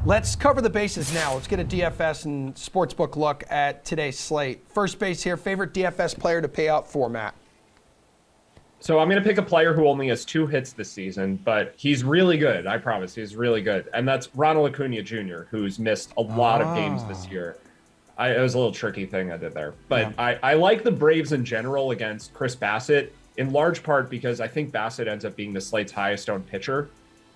Let's cover the bases now. Let's get a DFS and Sportsbook look at today's slate. First base here, favorite DFS player to pay out for, Matt? So I'm going to pick a player who only has 2 hits this season, but he's really good. I promise he's really good. And that's Ronald Acuña Jr., who's missed a lot of games this year. It was a little tricky thing I did there. But yeah. I like the Braves in general against Chris Bassett, in large part because I think Bassett ends up being the slate's highest owned pitcher.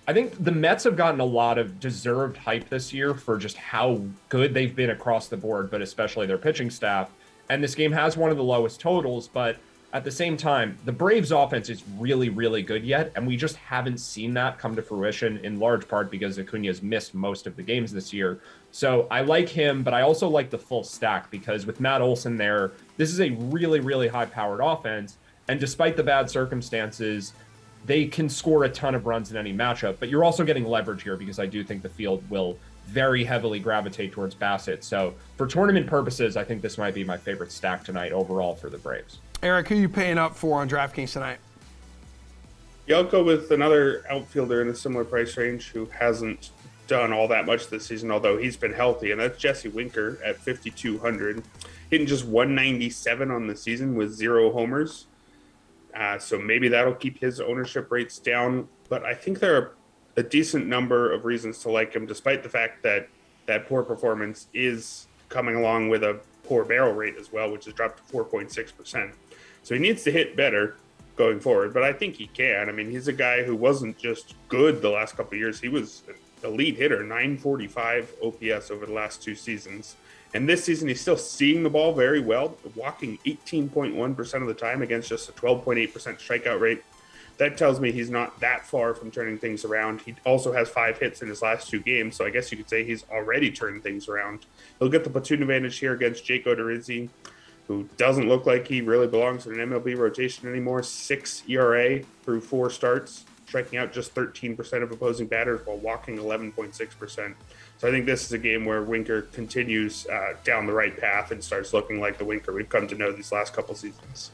I think the Mets have gotten a lot of deserved hype this year for just how good they've been across the board, but especially their pitching staff. And this game has one of the lowest totals, but at the same time, the Braves offense is really, really good yet, and we just haven't seen that come to fruition, in large part because Acuña has missed most of the games this year. So I like him, but I also like the full stack because with Matt Olson there, this is a really, really high-powered offense, and despite the bad circumstances, they can score a ton of runs in any matchup, but you're also getting leverage here because I do think the field will very heavily gravitate towards Bassett. So for tournament purposes, I think this might be my favorite stack tonight overall for the Braves. Erik, who are you paying up for on DraftKings tonight? Yeah, I'll go with another outfielder in a similar price range who hasn't done all that much this season, although he's been healthy, and that's Jesse Winker at 5,200. Hitting just 197 on the season with 0 homers. So maybe that'll keep his ownership rates down. But I think there are a decent number of reasons to like him, despite the fact that that poor performance is coming along with a poor barrel rate as well, which has dropped to 4.6%. So he needs to hit better going forward, but I think he can. I mean, he's a guy who wasn't just good the last couple of years. He was an elite hitter, 945 OPS over the last 2 seasons. And this season, he's still seeing the ball very well, walking 18.1% of the time against just a 12.8% strikeout rate. That tells me he's not that far from turning things around. He also has 5 hits in his last 2 games, so I guess you could say he's already turned things around. He'll get the platoon advantage here against Jake Odorizzi, who doesn't look like he really belongs in an MLB rotation anymore. 6 ERA through 4 starts, striking out just 13% of opposing batters while walking 11.6%. So I think this is a game where Winker continues down the right path and starts looking like the Winker we've come to know these last couple seasons.